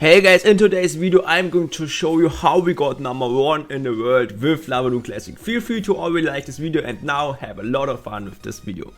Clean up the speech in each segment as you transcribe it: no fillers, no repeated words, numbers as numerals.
Hey guys, in today's video I'm going to show you how we got #1 in the world with Lavaloon Classic. Feel free to already like this video and now have a lot of fun with this video.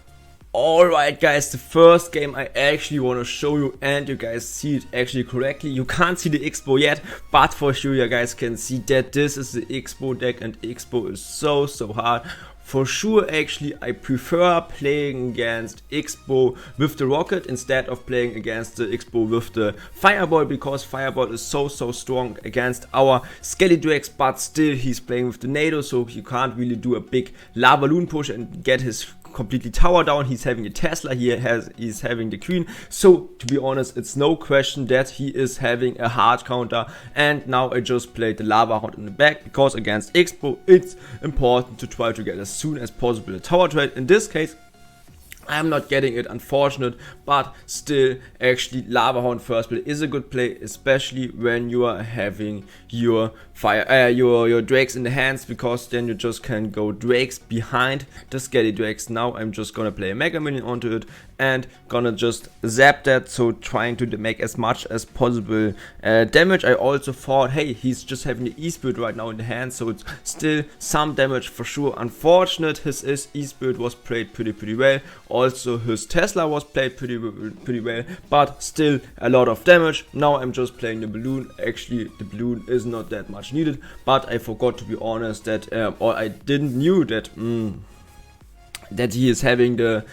Alright guys, the first game I actually want to show you, and you guys see it actually correctly. You can't see the Expo yet, but for sure you guys can see that this is the Expo deck, and Expo is so hard. For sure, actually, I prefer playing against Expo with the rocket instead of playing against the Expo with the fireball, because fireball is so strong against our Skelly Drakes, but still he's playing with the NATO, so you can't really do a big Lavaloon push and get his completely tower down. He's having a Tesla, he's having the queen, so to be honest it's no question that he is having a hard counter. And now I just played the lava hound in the back, because against Expo it's important to try to get as soon as possible a tower trade. In this case I'm not getting it, unfortunate, but still actually lava hound first play is a good play, especially when you are having your your drakes in the hands, because then you just can go drakes behind the Skelly Drakes. Now I'm just gonna play a mega minion onto it and gonna just zap that, so trying to make as much as possible damage. I also thought, hey, he's just having the E-Spirit right now in the hand, so it's still some damage for sure. Unfortunate, his E-Spirit was played pretty well. Also his Tesla was played pretty well, but still a lot of damage. Now I'm just playing the balloon. Actually the balloon is not that much needed, but I forgot, to be honest, that or I didn't knew that that he is having the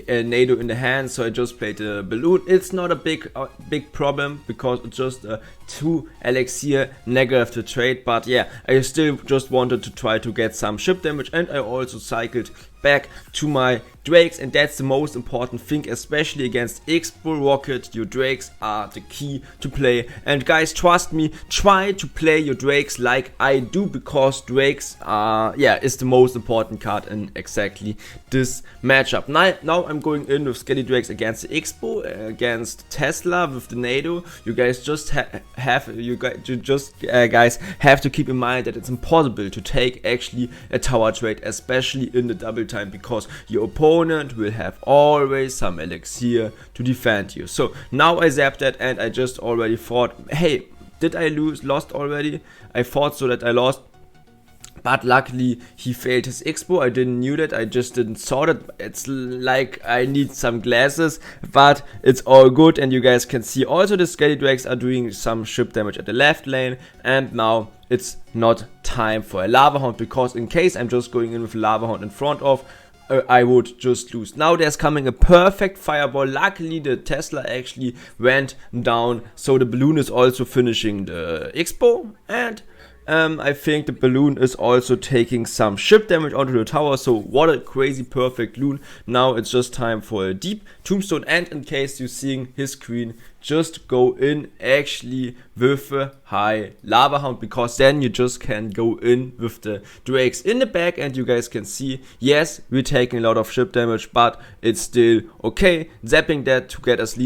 NATO in the hand, so I just played the balloon. It's not a big problem, because it's just a 2 elixir negative to trade, but yeah, I still just wanted to try to get some ship damage, and I also cycled back to my drakes, and that's the most important thing, especially against Expo rocket. Your drakes are the key to play, and guys, trust me, try to play your drakes like I do, because drakes are, is the most important card in exactly this matchup. Now I'm going in with Skelly Drakes against the Expo, against Tesla with the NATO. You guys just guys have to keep in mind that it's impossible to take actually a tower trade, especially in the double time, because your opponent will have always some elixir to defend you. So now I zapped that, and I just already thought, hey, did I lost already? I thought so that I lost, but luckily he failed his Expo. I didn't knew that, I just didn't saw that. It's like I need some glasses, but it's all good. And you guys can see also the Skelly Drakes are doing some ship damage at the left lane, and now it's not time for a lava hound, because in case I'm just going in with a lava hound in front of, I would just lose. Now there's coming a perfect fireball. Luckily the Tesla actually went down, so the balloon is also finishing the Expo, and I think the balloon is also taking some ship damage onto the tower. So what a crazy perfect loon. Now it's just time for a deep tombstone, and in case you're seeing his queen, just go in actually with a high lava hound, because then you just can go in with the drakes in the back, and you guys can see, yes, we're taking a lot of ship damage, but it's still okay. Zapping that to get as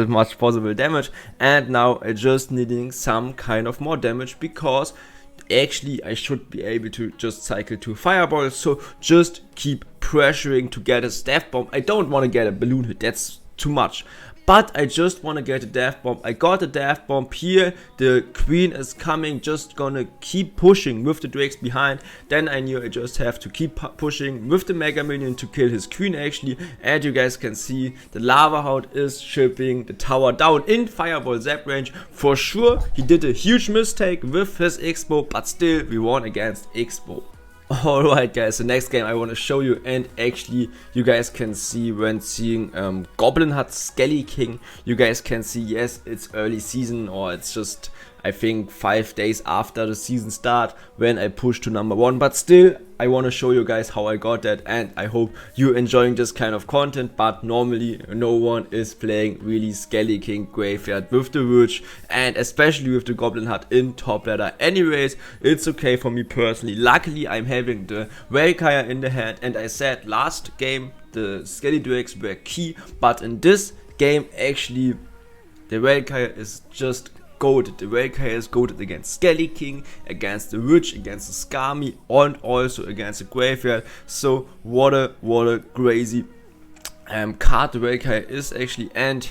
much possible damage, and now I just needing some kind of more damage, because actually I should be able to just cycle to fireball. So just keep pressuring to get a death bomb. I don't want to get a balloon hit, that's too much, but I just want to get a death bomb. I got a death bomb here, the queen is coming, just gonna keep pushing with the drakes behind. Then I knew I just have to keep pushing with the mega minion to kill his queen actually, and you guys can see the lava hound is shipping the tower down in fireball zap range. For sure he did a huge mistake with his Expo, but still we won against Expo. Alright guys, the next game I want to show you, and actually you guys can see when seeing Goblin hat Skelly King, you guys can see, yes, it's early season, or it's just I think 5 days after the season start when I push to #1, but still I want to show you guys how I got that, and I hope you're enjoying this kind of content. But normally no one is playing really Skelly King Graveyard with the Witch, and especially with the Goblin hat in top ladder. Anyways, it's okay for me personally. Luckily I'm having the Valkyrie in the hand, and I said last game the Skelly Drakes were key, but in this game actually the Valkyrie is just goated. The Valkyrie is goated against Skelly King, against the Witch, against the Skami, and also against the Graveyard. So what a crazy card the Valkyrie is actually. And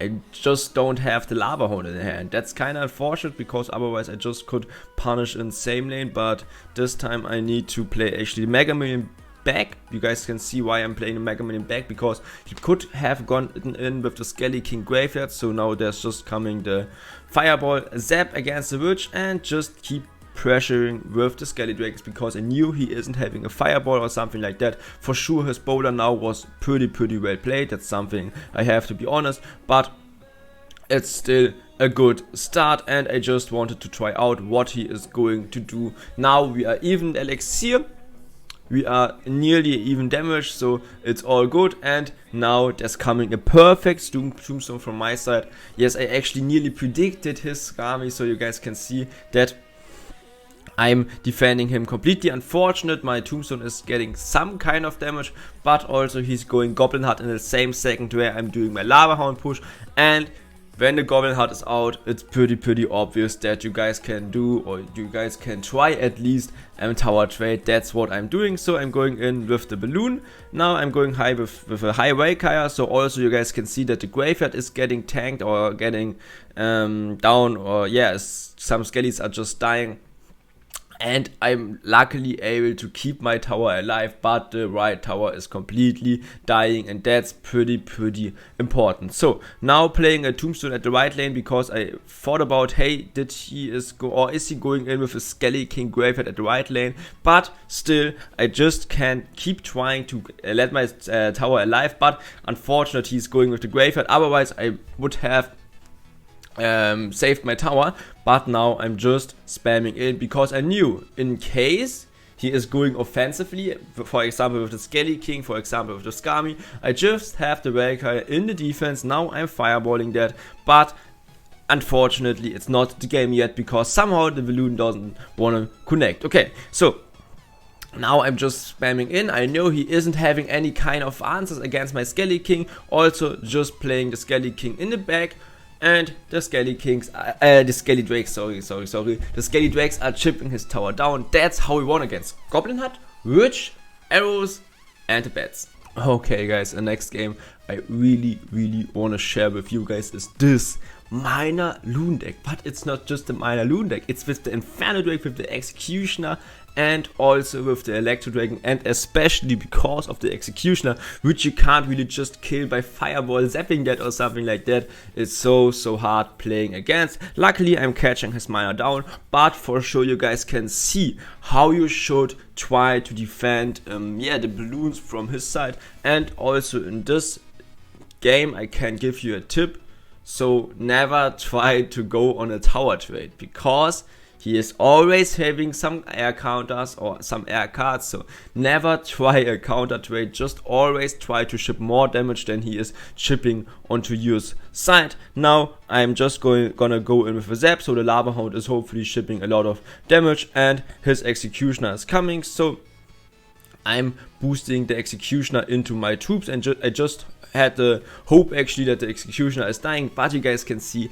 I just don't have the Lavaloon in hand. That's kind of unfortunate because otherwise I just could punish in same lane, but this time I need to play actually the Mega Million back. You guys can see why I'm playing the Mega Million back, because he could have gone in with the Skelly King Graveyard, so now there's just coming the Fireball Zap against the Witch and just keep pressuring with the Skelly Drakes, because I knew he isn't having a Fireball or something like that. For sure his bowler now was pretty well played, that's something I have to be honest, but it's still a good start and I just wanted to try out what he is going to do. Now we are even elixir, we are nearly even damage, so it's all good, and now there's coming a perfect tombstone from my side. Yes, I actually nearly predicted his Skami, so you guys can see that I'm defending him completely. Unfortunate, my tombstone is getting some kind of damage, but also he's going Goblin Heart in the same second where I'm doing my Lavaloon push, and when the Goblin Heart is out, it's pretty obvious that you guys can do, or you guys can try at least, tower trade. That's what I'm doing, so I'm going in with the balloon. Now I'm going high with a high Valkyrie, so also you guys can see that the graveyard is getting tanked or getting down, or yeah, some skellies are just dying. And I'm luckily able to keep my tower alive, but the right tower is completely dying, and that's pretty important. So now playing a tombstone at the right lane, because I thought about, hey, is he going in with a Skelly King Graveyard at the right lane? But still, I just can't keep trying to let my tower alive, but unfortunately he's going with the Graveyard, otherwise I would have saved my tower, but now I'm just spamming in because I knew in case he is going offensively, for example with the Skelly King, for example with the Skami, I just have the Valkyrie in the defense. Now I'm fireballing that, but unfortunately it's not the game yet because somehow the balloon doesn't want to connect. Okay, so now I'm just spamming in. I know he isn't having any kind of answers against my Skelly King, also just playing the Skelly King in the back. And the Skelly Kings, the Skelly Drakes, sorry. The Skelly Drakes are chipping his tower down. That's how we won against Goblin Hut, Witch, Arrows, and the Bats. Okay guys, the next game I really want to share with you guys is this Minor Loon deck. But it's not just the Minor Loon deck, it's with the Inferno Drake, with the Executioner, and also with the Electro Dragon, and especially because of the Executioner, which you can't really just kill by Fireball zapping that or something like that. It's so hard playing against. Luckily I'm catching his mana down, but for sure you guys can see how you should try to defend the balloons from his side. And also in this game I can give you a tip: so never try to go on a tower trade, because he is always having some air counters or some air cards, so never try a counter trade, just always try to ship more damage than he is chipping onto your side. Now I'm just gonna go in with a zap, so the Lavaloon is hopefully shipping a lot of damage and his Executioner is coming, so I'm boosting the Executioner into my troops, and I just had the hope actually that the Executioner is dying, but you guys can see,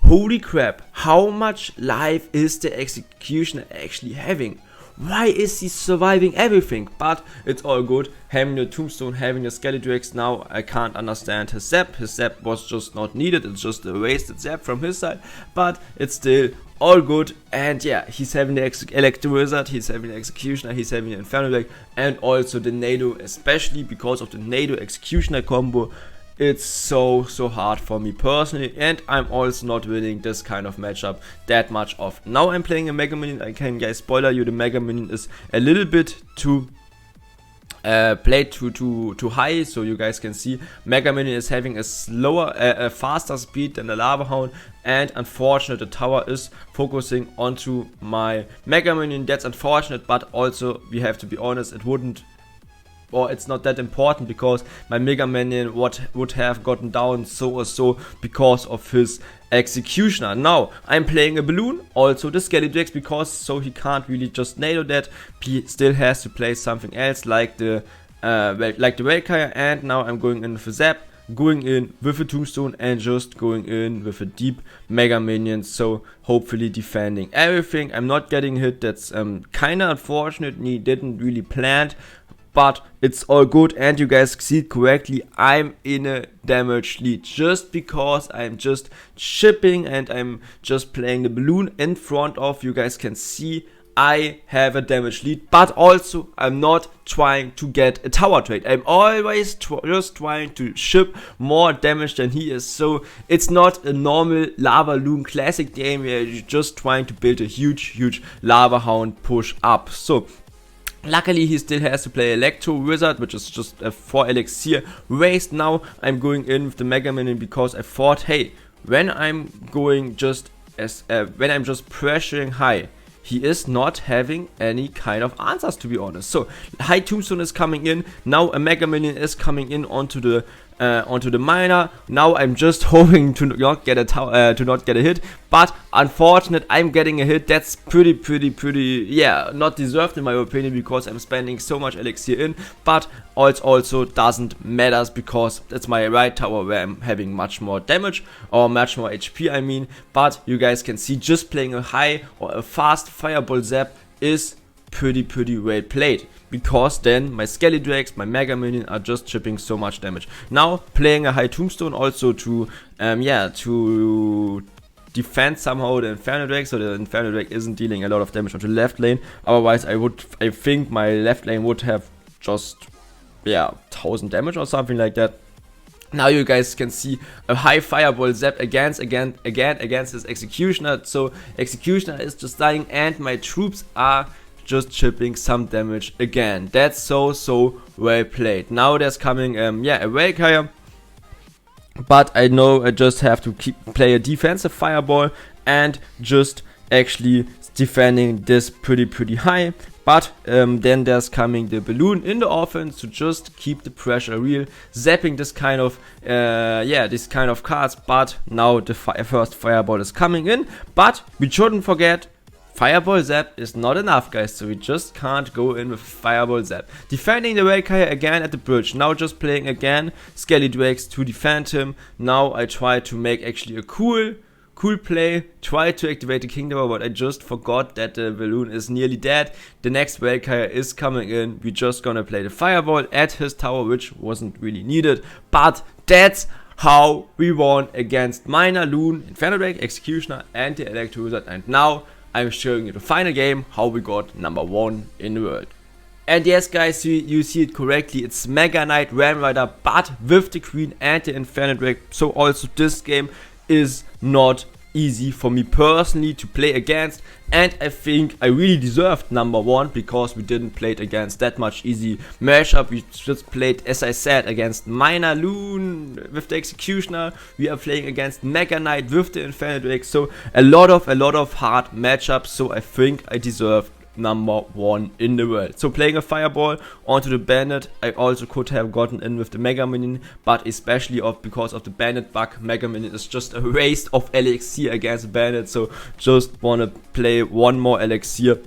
holy crap, how much life is the Executioner actually having? Why is he surviving everything? But it's all good. Having the tombstone, having the Skelly-Drakes, now I can't understand his zap. His zap was just not needed, it's just a wasted zap from his side, but it's still all good. And yeah, he's having the Electro Wizard, he's having the Executioner, he's having the Inferno Drake, and also the Nado, especially because of the Nado Executioner combo. It's so hard for me personally, and I'm also not winning this kind of matchup that much of. Now I'm playing a Mega Minion. I can guys spoiler you, the Mega Minion is a little bit too played too high, so you guys can see Mega Minion is having a faster speed than the Lavaloon, and unfortunately the tower is focusing onto my Mega Minion. That's unfortunate, but also we have to be honest, it's not that important, because my Mega Minion would have gotten down so or so because of his Executioner. Now I'm playing a balloon, also the Skelly Drakes, because so he can't really just nail that. He still has to play something else like the Valkyrie, and now I'm going in with a zap, going in with a tombstone, and just going in with a deep Mega Minion, so hopefully defending everything. I'm not getting hit, that's kinda unfortunate. He didn't really plan but it's all good, and you guys see it correctly. I'm in a damage lead just because I'm just shipping and I'm just playing the balloon in front of. You guys can see I have a damage lead, but also I'm not trying to get a tower trade. I'm always just trying to ship more damage than he is. So it's not a normal Lavaloon classic game where you're just trying to build a huge lava hound push up. So luckily he still has to play Electro Wizard, which is just a 4 elixir waste. Now I'm going in with the Mega Minion because I thought, hey, when I'm going just as when I'm just pressuring high, he is not having any kind of answers, to be honest. So high tombstone is coming in. Now a Mega Minion is coming in onto the miner. Now I'm just hoping to not get a hit, but unfortunate I'm getting a hit. That's pretty yeah, not deserved in my opinion, because I'm spending so much elixir in, but it also doesn't matter because that's my right tower where I'm having much more damage, or much more HP I mean. But you guys can see just playing a high or a fast fireball zap is pretty well played, because then my Skelly Drakes, my Mega Minion are just chipping so much damage. Now playing a high tombstone also to to defend somehow the Inferno Drake, so the Inferno Drake isn't dealing a lot of damage on the left lane. Otherwise I think my left lane would have just 1000 damage or something like that. Now you guys can see a high fireball zap again against his Executioner. So Executioner is just dying and my troops are just chipping some damage again. That's so well played. Now there's coming a Valkyrie, but I know I just have to play a defensive fireball and just actually defending this pretty high. But then there's coming the balloon in the offense to just keep the pressure real, zapping this kind of cards. But now the first fireball is coming in, but we shouldn't forget, fireball zap is not enough, guys, so we just can't go in with fireball zap. Defending the Valkyrie again at the bridge. Now just playing again Skelly Drakes to defend him. Now I try to make actually a cool play, try to activate the King Tower, but I just forgot that the balloon is nearly dead. The next Valkyrie is coming in. We're just gonna play the fireball at his tower, which wasn't really needed, but that's how we won against Miner, Loon, Inferno Drake, Executioner and the Electro Wizard. And now I'm showing you the final game, how we got number 1 in the world. And yes guys, you see it correctly, it's Mega Knight, Ram Rider, but with the Queen and the Inferno Drake. So also this game is not easy for me personally to play against, and I think I really deserved number 1 because we didn't play it against that much easy matchup. We just played, as I said, against Miner, Loon with the Executioner. We are playing against Mega Knight with the Inferno Drake, so a lot of hard matchups. So I think I deserved number 1 in the world. So playing a fireball onto the bandit, I also could have gotten in with the Mega Minion, but especially because of the bandit bug, Mega Minion is just a waste of elixir against a bandit, so just wanna play one more elixir.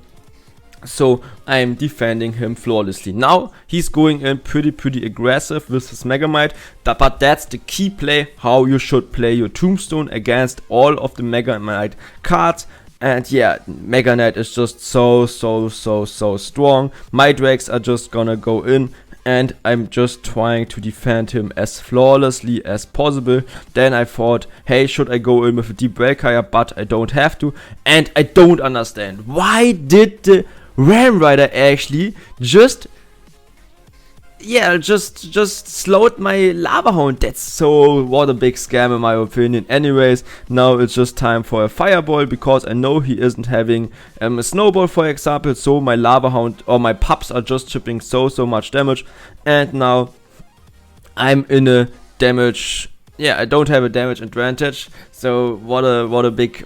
So I'm defending him flawlessly. Now he's going in pretty aggressive with his Mega Knight, but that's the key play, how you should play your Tombstone against all of the Mega Knight cards. And yeah, Mega Knight is just so strong. My Drakes are just gonna go in, and I'm just trying to defend him as flawlessly as possible. Then I thought, hey, should I go in with a Deep Valkyrie? But I don't have to, and I don't understand, why did the Ram Rider actually just slowed my Lava Hound? What a big scam in my opinion. Anyways, now it's just time for a fireball, because I know he isn't having a snowball, for example. So my Lava Hound or my pups are just chipping so much damage, and now I'm in a damage. Yeah, I don't have a damage advantage. So what a big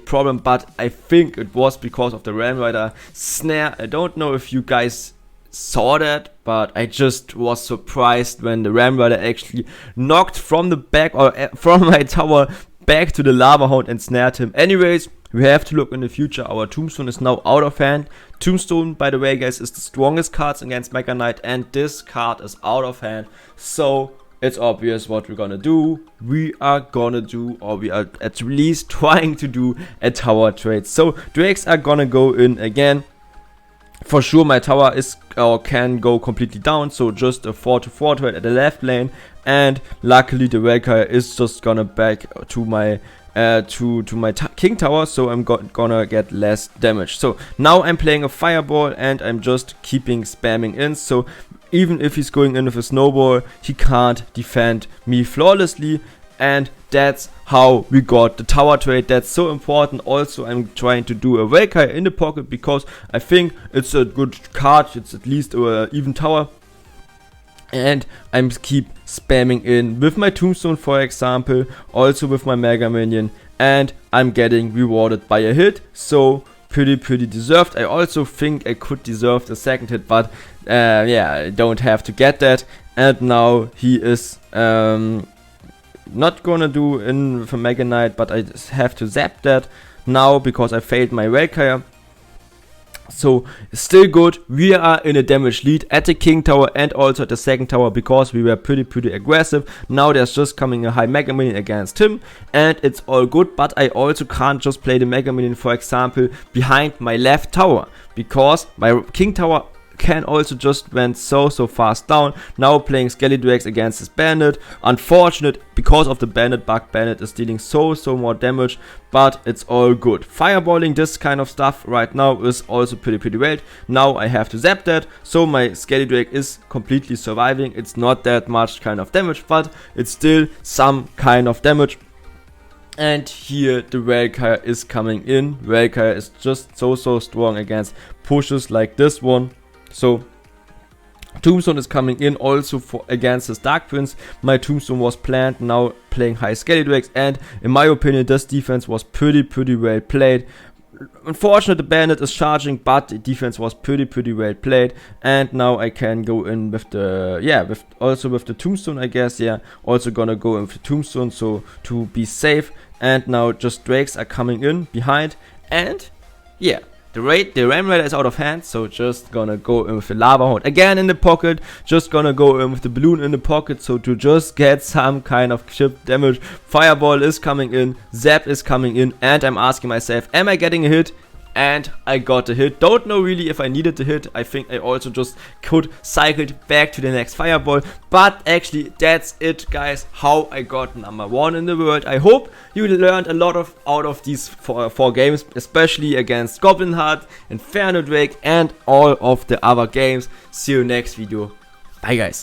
problem. But I think it was because of the Ram Rider snare. I don't know if you guys saw that, but I just was surprised when the Ram Rider actually knocked from the back, or from my tower back to the Lava Hound and snared him. Anyways, we have to look in the future. Our Tombstone is now out of hand. Tombstone, by the way guys, is the strongest card against Mega Knight, and this card is out of hand. So it's obvious what we're gonna do. We are gonna do, or we are at least trying to do, a tower trade. So Drakes are gonna go in again. For sure my tower is or can go completely down, so just a 4-4 trade at the left lane, and luckily the Valkyrie is just gonna back to my king tower, so I'm gonna get less damage. So now I'm playing a fireball and I'm just keeping spamming in, so even if he's going in with a snowball, he can't defend me flawlessly, and that's how we got the tower trade. That's so important. Also, I'm trying to do a Valkyrie in the pocket because I think it's a good card. It's at least an even tower, and I'm keep spamming in with my tombstone, for example, also with my mega minion, and I'm getting rewarded by a hit, so pretty deserved. I also think I could deserve the second hit, but yeah, I don't have to get that. And now he is not gonna do in with a Mega Knight, but I just have to zap that now because I failed my Valkyrie. So still good. We are in a damage lead at the king tower and also at the second tower because we were pretty aggressive. Now there's just coming a high Mega Minion against him, and it's all good, but I also can't just play the Mega Minion, for example, behind my left tower because my king tower can also just went so fast down. Now playing Skellydrags against this bandit. Unfortunate because of the bandit bug. Bandit is dealing so more damage, but it's all good. Fireballing this kind of stuff right now is also pretty well. Now I have to zap that, so my Skellydrag is completely surviving. It's not that much kind of damage, but it's still some kind of damage. And here the Valkyrie is coming in. Valkyrie is just so strong against pushes like this one. So Tombstone is coming in also for against his Dark Prince. My Tombstone was planned, now playing high Skellydrags, and in my opinion this defense was pretty well played. Unfortunately the bandit is charging, but the defense was pretty well played, and now I can go in with the with the Tombstone, I guess. Yeah, also gonna go in with the Tombstone, so to be safe. And now just Drakes are coming in behind, and yeah, the Ram Raider is out of hand, so just gonna go in with the Lava Hound again in the pocket. Just gonna go in with the Balloon in the pocket, so to just get some kind of chip damage. Fireball is coming in, Zap is coming in, and I'm asking myself, am I getting a hit? And I got a hit. Don't know really if I needed the hit. I think I also just could cycle back to the next fireball. But actually that's it, guys, how I got #1 in the world. I hope you learned a lot out of these four games, especially against Goblin Heart, Inferno Drake, and all of the other games. See you next video. Bye, guys.